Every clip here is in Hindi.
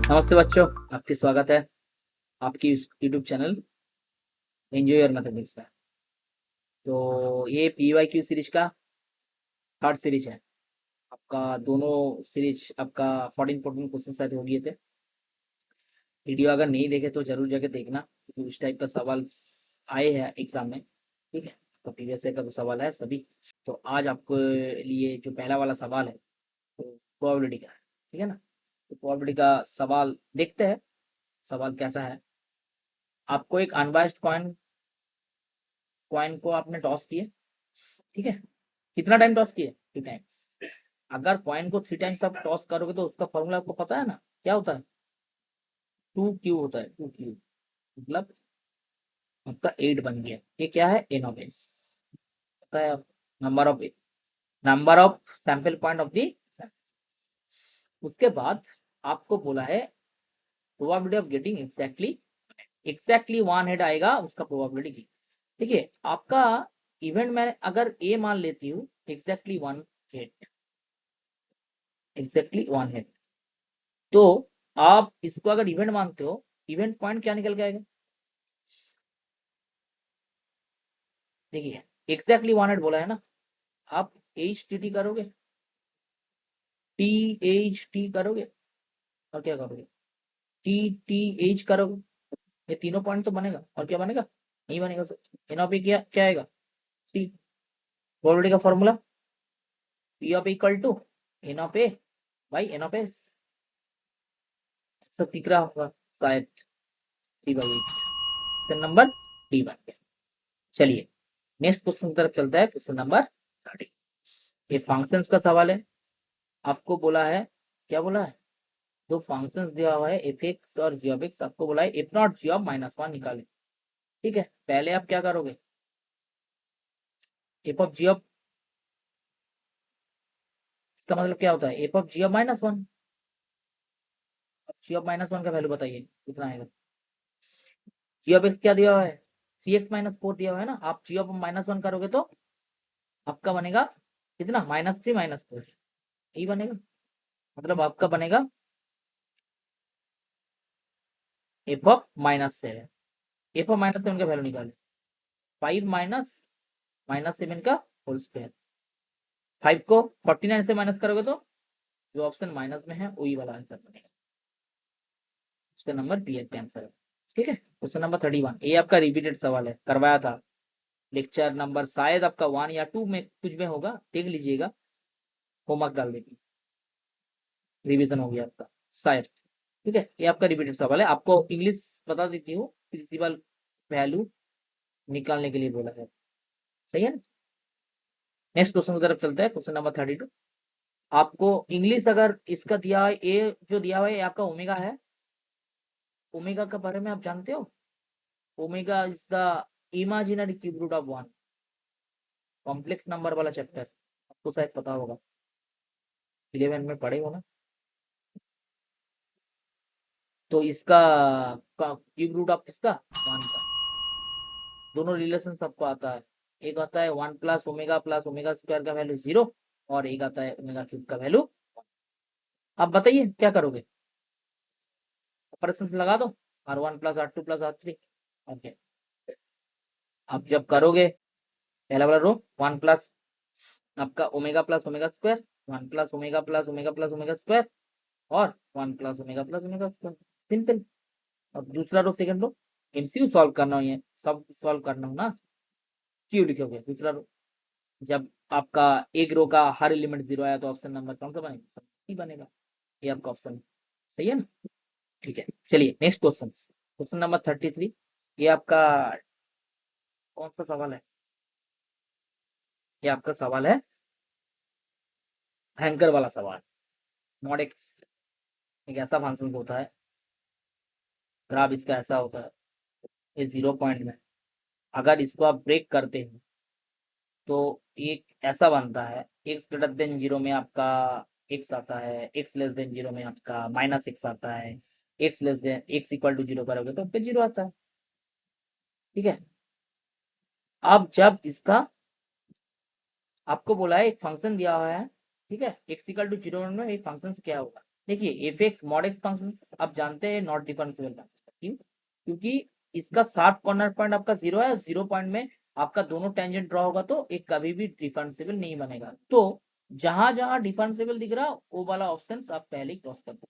नमस्ते बच्चों, आपकी स्वागत है आपकी YouTube channel enjoy your mathematics में। तो ये PYQ सीरीज का थर्ड सीरीज है आपका। दोनों सीरीज आपका 14 क्वेश्चन शायद हो गए थे। वीडियो अगर नहीं देखे तो जरूर जाके देखना, क्योंकि उस टाइप का सवाल आए हैं एग्जाम में। ठीक है, तो प्रीवियस ईयर का तो सवाल है सभी। तो आज आपके लिए जो पहला वाला सवाल है तो प्रोबेबिलिटी का है। ठीक है ना, तो प्रोबेबिलिटी का सवाल देखते हैं। सवाल कैसा है, आपको एक अनबायस्ड कॉइन कॉइन को आपने टॉस किए। ठीक है, कितना टाइम टॉस किए? 3 टाइम्स। अगर कॉइन को 3 टाइम्स आप टॉस करोगे तो उसका फॉर्मूला आपको पता है ना, क्या होता है? 2Q होता है। 2Q मतलब आपका 8 बन गया। ये क्या है? एन ऑफ एस पता है आप? Number of sample point of the. उसके बाद आपको बोला है probability of getting exactly one head आएगा उसका प्रोबेबिलिटी की। देखिए आपका इवेंट में अगर ए मान लेती हूँ एग्जैक्टली वन हेड, तो आप इसको अगर इवेंट मानते हो, इवेंट पॉइंट क्या निकल के आएगा? देखिए एग्जैक्टली वन हेड बोला है ना, आप HTT करोगे, THT करोगे और क्या करोगे? TTH करोगे। ये तीनों पॉइंट तो बनेगा और क्या बनेगा? नहीं बनेगा सर। एन ऑफ ए क्या क्या आएगा? टी। प्रोबेबिलिटी का formula P of equal to n of A by n of s. सब दिख रहा होगा शायद। 3/8 नंबर डी बन गया। चलिए नेक्स्ट क्वेश्चन की तरफ चलता है। Question number 30। ये फंक्शंस का सवाल है। आपको बोला है, क्या बोला है? दो फंक्शंस दिया हुआ है एफ एक्स और जी ऑफ एक्स। आपको बोला है एफ नॉट जी ऑफ -1 निकाले। ठीक है, पहले आप क्या करोगे? एफ ऑफ जी ऑफ, इसका मतलब क्या होता है? F of g of -1। G of -1 का वैल्यू बताइए कितना आएगा? जी ऑफ एक्स क्या दिया हुआ है? 3x-4 दिया हुआ है ना। आप जी ऑफ -1 करोगे तो आपका बनेगा कितना? -3 -4 यही बनेगा। मतलब आपका बनेगा एफ ऑफ -7। एफ ऑफ -7 का वैल्यू निकाले। 5 -7 का होल स्क्वायर। 5 को 49 से माइनस करोगे तो जो ऑप्शन माइनस में है वही वाला आंसर बनेगा। ऑप्शन नंबर बी है आंसर है। ठीक है, क्वेश्चन नंबर 31। ये आपका रिपीटेड सवाल है, करवाया था लेक्चर नंबर शायद आपका 1 या 2 में कुछ में होगा, देख लीजिएगा। होमवर्क डाल देगी, रिवीजन हो गया आपका शायद। ठीक है, ये आपका रिपीटेड सवाल है। आपको इंग्लिश बता देती हूँ, प्रिंसिपल वैल्यू निकालने के लिए बोला है। सही है। नेक्स्ट क्वेश्चन की तरफ चलते हैं। Question number 32। आपको इंग्लिश अगर इसका दिया है, ए जो दिया हुआ है आपका ओमेगा है। ओमेगा के बारे में आप जानते हो? Omega is the imaginary cube root of 1। Complex number वाला चैप्टर आपको शायद पता होगा, 11 में पढ़े हो ना। तो इसका क्यूब रूट ऑफ किसका? 1 का। दोनों रिलेशन सबको आता है। एक आता है 1 प्लस ओमेगा स्क्वायर का वैल्यू 0, और एक आता है ओमेगा क्यूब का वैल्यू। आप बताइए क्या करोगे? ऑपरेशन लगा दो, R1 plus R2 plus R3। Okay, आप जब करोगे पहला वाला रो 1 प्लस आपका omega plus omega square, 1 plus omega plus omega plus omega square, और 1 plus omega plus omega square. Simple. अब दूसरा रो सेकंड रो एमसीयू सॉल्व करना हो, ये सब सॉल्व करना हो ना, क्यों लिखोगे दूसरा रो? जब आपका एक रो का हर एलिमेंट 0 आया तो ऑप्शन नंबर कौन सा बनेगा? सी बनेगा। ये आपका ऑप्शन सही है ना। ठीक है, चलिए नेक्स्ट क्वेश्चन। Question number 33। ये आपका कौन सा सवाल है? ये आपका सवाल है हैंकर वाला सवाल। नॉट एक्स एक ऐसा फंक्शन होता है, ग्राफ इसका ऐसा होता है, ये 0 पॉइंट में अगर इसको आप ब्रेक करते हैं तो एक ऐसा बनता है। एक्स ग्रेटर देन 0 में आपका एक्स आता है, एक्स लेस देन 0 में आपका -x आता है, x less than x equal to 0 करोगे तो आपका 0 आता है। ठीक है, अब जब इसका आपको बोला है एक फंक्शन दिया हुआ है। ठीक है, एक्स इक्वल टू 0 में एक फंक्शन क्या होगा? देखिए F x mod x function आप जानते हैं नॉट डिफरेंशिएबल फंक्शन, क्यों? क्योंकि इसका शार्प कॉर्नर पॉइंट आपका 0 है, 0 पॉइंट में आपका दोनों टेंजेंट ड्रॉ होगा तो एक कभी भी डिफरेंशिएबल नहीं बनेगा। तो जहां जहां डिफरेंशिएबल दिख रहा वो वाला ऑप्शन आप पहले ही क्रॉस कर दो,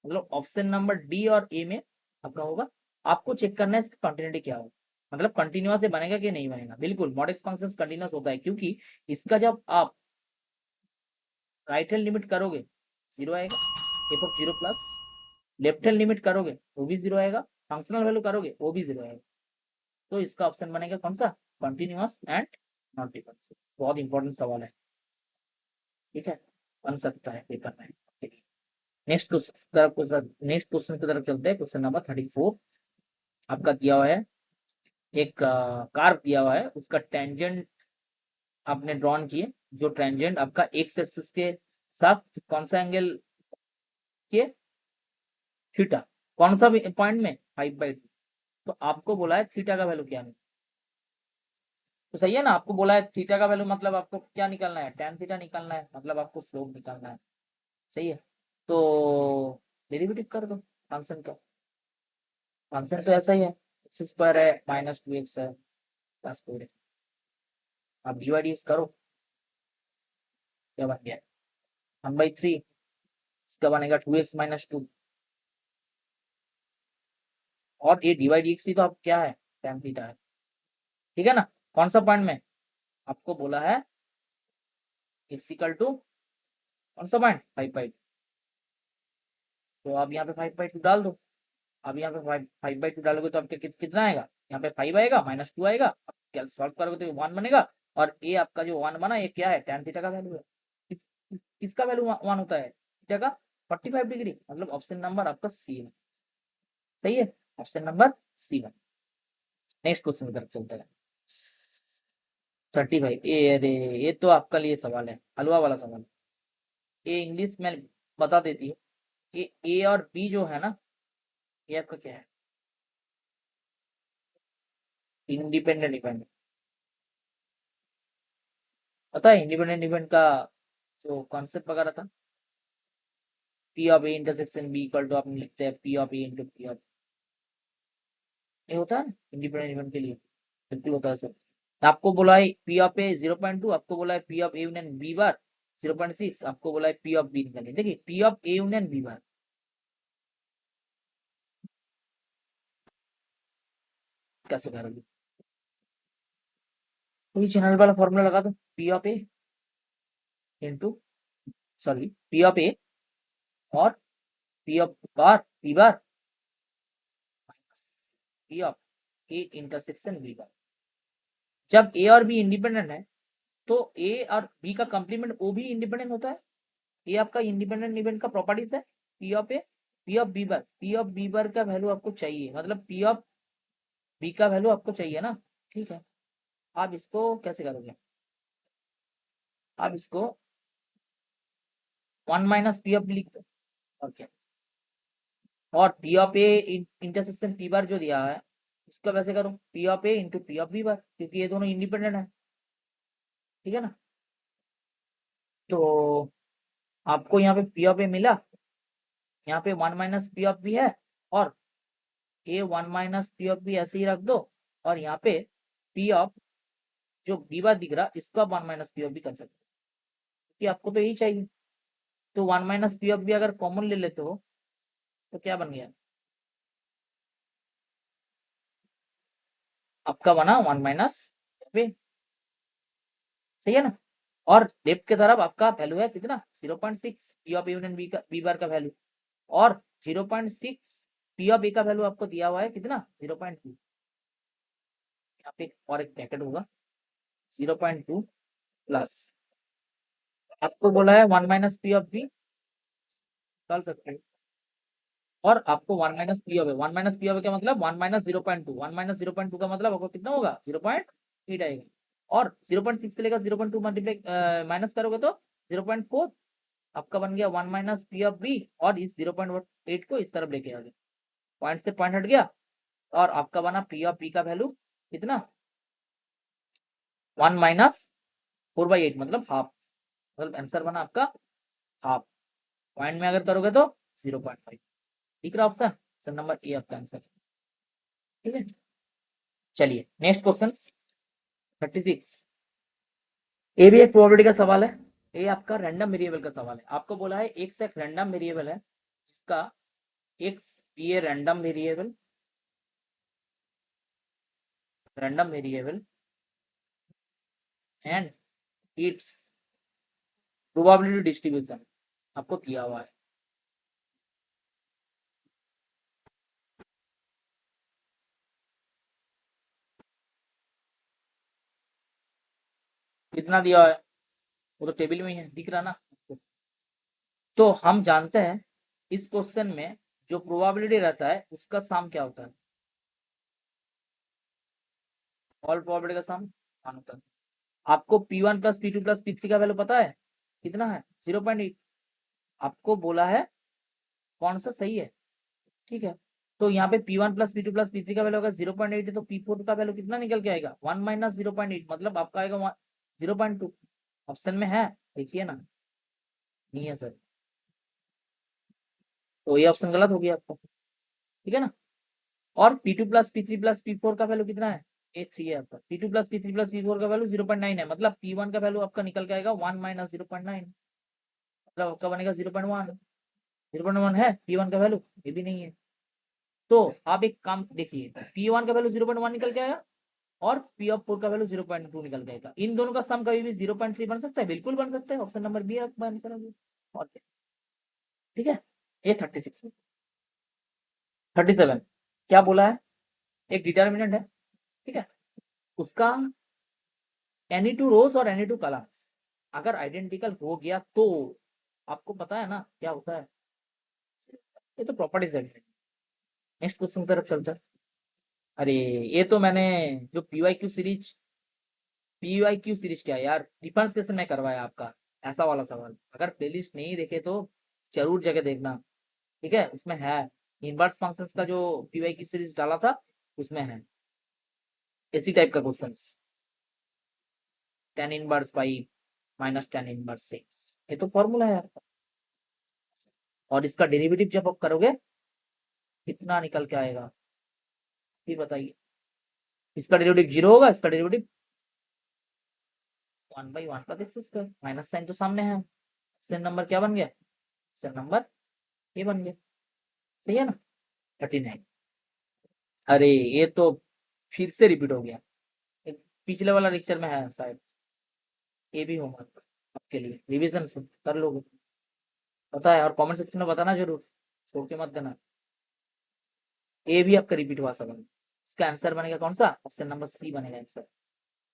मतलब ऑप्शन नंबर डी और ए में आपका होगा। आपको चेक करना है इसका कंटिन्यूटी क्या होगा, मतलब कंटिन्यूअस से बनेगा कि नहीं बनेगा। बिल्कुल मॉड एक्स फंक्शन कंटिन्यूअस होता है, क्योंकि इसका जब आप राइट हैंड लिमिट करोगे 0 आएगा, F of 0 plus left hand limit करोगे वो भी 0 आएगा, फंक्शनल वैल्यू करोगे वो भी 0 आएगा। तो इसका ऑप्शन बनेगा कौन सा? Continuous and not differentiable. बहुत इंपॉर्टेंट सवाल है, ठीक है, बन सकता है पेपर में। नेक्स्ट नेक्स्ट क्वेश्चन की तरफ चलते हैं। क्वेश्चन नंबर 34 आपका दिया हुआ है, एक कार्व दिया हुआ है, उसका टेंजेंट आपने ड्रॉन किए, जो टेंजेंट आपका एक्स एक्सिस के साथ कौन सा एंगल किए? थीटा। कौन सा पॉइंट में? 5/2। तो आपको बोला है थीटा का वैल्यू क्या है, तो सही है ना, आपको बोला है थीटा का वैल्यू, मतलब आपको क्या निकालना है? tan थीटा निकालना है, मतलब आपको स्लोप निकालना है, सही है। तो डेरिवेटिव कर दो फंक्शन का, फंक्शन तो ऐसा ही है, एक्स स्क्वायर है माइनस 2x है प्लस 4 है। आप डिवाइड करो, क्या बन गया? 1/3, इसका बनेगा 2x माइनस 2, और ये डिवाइड एक्स ही तो आप क्या है? tan थीटा है, ठीक है ना। कौन सा पॉइंट में आपको बोला है एक्स इक्वल टू कौन सा पॉइंट? 5/2। तो आप यहाँ पे 5/2 डाल दो। अब यहाँ पे 5/2 डालोगे तो आपके कितना आएगा? यहाँ पे 5 आएगा माइनस 2 आएगा, क्या सॉल्व करोगे तो 1 बनेगा। और ए आपका जो 1 बना ये क्या है? tan थीटा का वैल्यू है। किसका वैल्यू 1 होता है? थीटा का 45 डिग्री, मतलब ऑप्शन नंबर आपका सी है, सही है, ऑप्शन नंबर सी है। नेक्स्ट क्वेश्चन की तरफ चलते हैं। 35 ए, अरे ये तो आपका लिए सवाल है, हलवा वाला सवाल। ये इंग्लिश में बता देती है। ये ए और बी जो है ना, ये आपका क्या है? Independent dependent. पता है इंडिपेंडेंट डिपेंडेंट का जो कॉन्सेप्ट वगैरह था? P of A intersection B equal to आप लिखते हैं P of A into P of, ये होता है ना इंडिपेंडेंट इवेंट के लिए, बिल्कुल होता है सर। आपको बोला है पी ऑफ ए 0.2, आपको बोला है P of A union B bar 0.6, आपको बोला है पी ऑफ बी निकालिए। देखिए P of A union B bar कैसे करोगे? कोई चैनल वाला फॉर्मूला लगा दो, P of A into, sorry P of A और P of bar B bar minus P of A intersection B bar. जब ए और बी इंडिपेंडेंट है तो ए और बी का कंप्लीमेंट ओ भी इंडिपेंडेंट होता है। ये आपका इंडिपेंडेंट इवेंट का प्रॉपर्टीज है। P of A, P of B bar, P of B bar का वैल्यू आपको चाहिए, मतलब पी ऑफ बी का वैल्यू आपको चाहिए ना, ठीक है। आप इसको कैसे करोगे? आप इसको 1 माइनस पी ऑफ बी लिख दो, और क्या। और P of A intersection P bar जो दिया है इसको वैसे करो P of A into P of B bar, क्योंकि ये दोनों इंडिपेंडेंट है, ठीक है ना। तो आपको यहाँ पे पी ऑफ ए मिला, यहाँ पे 1 माइनस पी ऑफ बी है, और ए 1 माइनस पी ऑफ बी ऐसे ही रख दो, और यहाँ पे पी ऑफ जो बी बार दिख रहा इसको आप 1 माइनस पी ऑफ बी कर सकते हो, कि आपको तो यही चाहिए। तो 1 माइनस पी ऑफ बी अगर कॉमन ले लेते हो तो क्या बन गया? आपका बना 1 माइनस बी, सही है ना। और लेफ्ट की तरफ आपका वैल्यू है कितना? 0.6 पी ऑफ यूनियन बी का बी बार का वैल्यू, और 0.6 पी ऑफ ए का वैल्यू आपको दिया हुआ है कितना? 0.2। यहाँ पे और एक ब्रैकेट होगा 0.2 प्लस, आपको बोला है 1 माइनस पी ऑफ बी डाल सकते हो, और आपको 1 minus P of A, 1 minus P of A का मतलब 1 माइनस 0.2, 1 माइनस 0.2 का मतलब आपको कितना होगा? 0.8 आएगा, और 0.6 से लेकर 0.2 मल्टीप्लाई माइनस करोगे तो 0.4, आपका बन गया 1 माइनस पी ऑफ बी, और इस 0.8 को इस तरफ लेके आ गए, पॉइंट से पॉइंट हट गया, और आपका बना पी ऑफ बी का वैल्यू कितना? 1 माइनस 4/8, मतलब हाफ, मतलब आंसर बना आपका हाफ। पॉइंट में अगर करोगे तो 0.5। ठीक रहा ऑप्शन, ऑप्शन नंबर ए आपका आंसर। ठीक है, चलिए नेक्स्ट क्वेश्चन 36। ये भी एक प्रोबेबिलिटी का सवाल है। ये आपका रैंडम वेरिएबल का सवाल है। आपको बोला है एक से एक रैंडम वेरिएबल है जिसका एक्स ये random variable and it's probability distribution आपको दिया हुआ है। कितना दिया हुआ है वो तो टेबल में ही है, दिख रहा ना। तो हम जानते हैं इस क्वेश्चन में जो प्रोबेबिलिटी रहता है उसका सम क्या होता है, ऑल प्रोबेबिलिटी का सम 1 होता है। आपको P1 plus P2 plus P3 का वैल्यू पता है कितना है, 0.8। आपको बोला है कौन सा सही है। ठीक है, तो यहाँ पे P1 plus P2 plus P3 का वैल्यू होगा 0.8 है, तो P4 का वैल्यू कितना निकल के आएगा 1 माइनस 0.8, मतलब आपका आएगा 0.2। ऑप्शन में है, देखिए ना, नहीं है सर, तो ये ऑप्शन गलत हो गया आपका। ठीक है ना। और P2 plus P3 plus P4 का वैल्यू कितना है, A3 है आपका। P2 plus P3 plus P4 का वैल्यू 0.9 है, मतलब P1 का वैल्यू आपका निकल के आएगा 1 माइनस 0.9, मतलब आपका बनेगा 0.1। 0.1 है P1 का वैल्यू, ये भी नहीं है। तो आप एक काम देखिए, P1 का वैल्यू 0.1 निकल के आया और P ऑफ 4 का वैल्यू 0.2 निकल के आएगा। इन दोनों का सम कभी भी 0.3 बन सकता है, बिल्कुल बन सकता है। ऑप्शन नंबर बी आपका आंसर है। और क्या, ठीक है। ये 36 37 क्या बोला है, एक डिटर्मिनेंट है। ठीक है, उसका एनी टू रोज और एनी टू कलम्स अगर आइडेंटिकल हो गया तो आपको पता है ना क्या होता है, ये तो प्रॉपर्टीज है। नेक्स्ट क्वेश्चन की तरफ चलते हैं। अरे ये तो मैंने जो पीवाईक्यू सीरीज क्या है यार, डिफरेंशिएशन में करवाया आपका ऐसा वाला सवाल। अगर प्लेलिस्ट नहीं देखे तो जरूर जगह देखना। ठीक है, उसमें है इनवर्स फंक्शंस का जो पीवाईक्यू सीरीज डाला था उसमें है इसी टाइप का question. tan inverse pi minus tan inverse 6, ये तो फॉर्मूला है यार। और इसका डेरिवेटिव जब आप करोगे कितना निकल के आएगा, ये बताइए। इसका डेरिवेटिव 0 होगा, इसका डेरिवेटिव 1/1 का एक्स स्क्वायर, माइनस साइन तो सामने है। ऑप्शन नंबर क्या बन गया, ऑप्शन नंबर ए बन गया। सही है ना। 39। अरे ये तो फिर से रिपीट हो गया, एक पिछले वाला लेक्चर में है शायद। ये भी होमवर्क आपके लिए, रिवीजन से कर लोगे, पता है। और कमेंट सेक्शन में बताना जरूर, छोड़ के मत देना। ए भी आपका रिपीट हुआ सवाल, इसका आंसर बनेगा कौन सा, ऑप्शन नंबर सी बनेगा आंसर।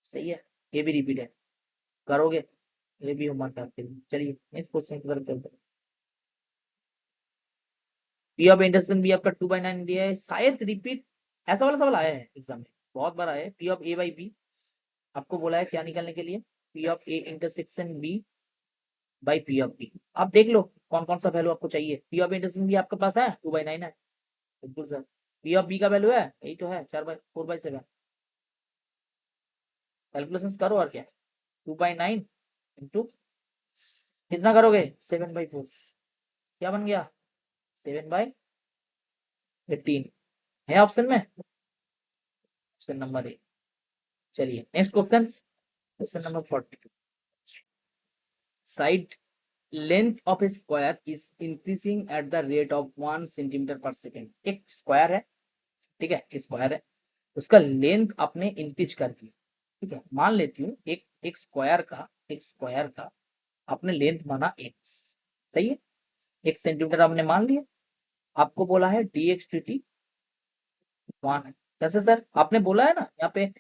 सही है, ये भी रिपीट है, करोगे। ये भी होमवर्क आपके लिए। चलिए नेक्स्ट क्वेश्चन की तरफ चलते हैं। पी ऑफ इंटरसेक्शन भी आपका 2/9 दिया है, शायद रिपीट ऐसा वाला सवाल आया है एग्जाम में, बहुत बार आया है। P of A by B आपको बोला है क्या निकालने के लिए, P of A intersection B by P of B. आप देख लो कौन कौन सा वैल्यू आपको चाहिए। पी ऑफ इंटरसेक्शन भी आपके पास है 2/9 है, बिल्कुल सर। पी ऑफ बी का वैल्यू है यही तो है 4/4/7। कैलकुलेशन करो और क्या, 2/9 इंटू कितना करोगे 7/4, क्या बन गया 7/18 है ऑप्शन में, ऑप्शन नंबर ए। चलिए next question, question number 40। Side length of a square is increasing at the rate of 1 centimetre per second. एक स्क्वायर है, ठीक है, एक स्क्वायर है, उसका लेंथ आपने इंक्रीज कर दिया। ठीक है, मान लेती हूँ एक स्क्वायर का आपने लेंथ माना एक्स, सही है, 1 सेंटीमीटर आपने मान लिया। आपको बोला है dx dt 1 है। कैसे सर, आपने बोला है ना यहाँ पे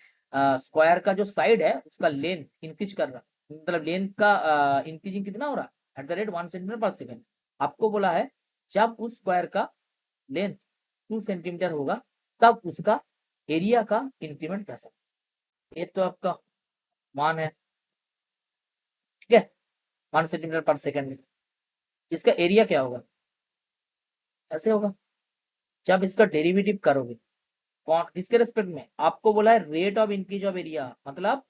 स्क्वायर का जो साइड है उसका लेंथ इंक्रीज कर रहा, मतलब लेंथ का इंक्रीजिंग कितना हो रहा, eight the rate 1 centimetre per second. आपको बोला है जब उस स्क्वायर का लेंथ 2 सेंटीमीटर होगा तब उसका एरिया का इंक्रीमेंट कैसा। ये तो आपका मान है, ठीक है, 1 सेंटीमीटर पर सेकेंड में इसका एरिया क्या होगा, ऐसे होगा। जब इसका डेरिवेटिव करोगे कौन किसके रेस्पेक्ट में, आपको बोला है rate of increase of area, मतलब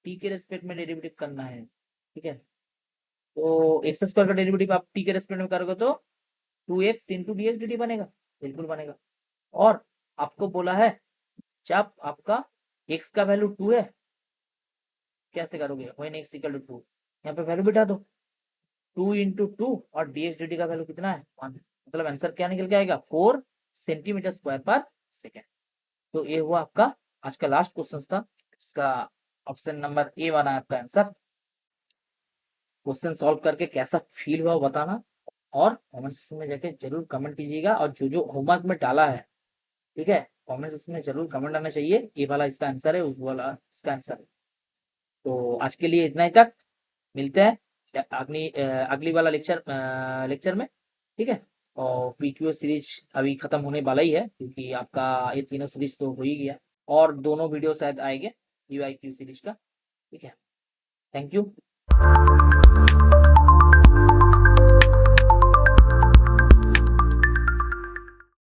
टी के रेस्पेक्ट में डेरिवेटिव करना है। ठीक है, तो एक्स स्क्वायर का डेरिवेटिव आप टी के रेस्पेक्ट में करोगे तो 2x into D x D T बनेगा, बिल्कुल बनेगा। और आपको बोला है जब आपका x का वैल्यू 2 है, कैसे करोगे, व्हेन x इक्वल टू 2, यहाँ पे वैल्यू बिठा दो, 2 इंटू 2 और डी एक्स डी टी का वैल्यू कितना है 1, मतलब आंसर क्या निकल के आएगा 4 सेंटीमीटर स्क्वायर पर सेकेंड। तो ये हुआ आपका आज का लास्ट क्वेश्चन था, इसका ऑप्शन नंबर ए वाला आपका आंसर। क्वेश्चन सॉल्व करके कैसा फील हुआ बताना, और कमेंट सेक्शन में जाके जरूर कमेंट कीजिएगा, और जो जो होमवर्क में डाला है, ठीक है, कमेंट सेक्शन में जरूर कमेंट आना चाहिए, ये वाला इसका आंसर है, उस वाला इसका आंसर है। तो आज के लिए इतना ही तक, मिलते हैं अगली वाला लेक्चर में, ठीक है। और पीक्यू सीरीज अभी खत्म होने वाला ही है, क्योंकि आपका ये तीनों सीरीज तो हो ही गया, और दोनों वीडियो शायद आएंगे पीवाईक्यू सीरीज का, ठीक है। Thank you.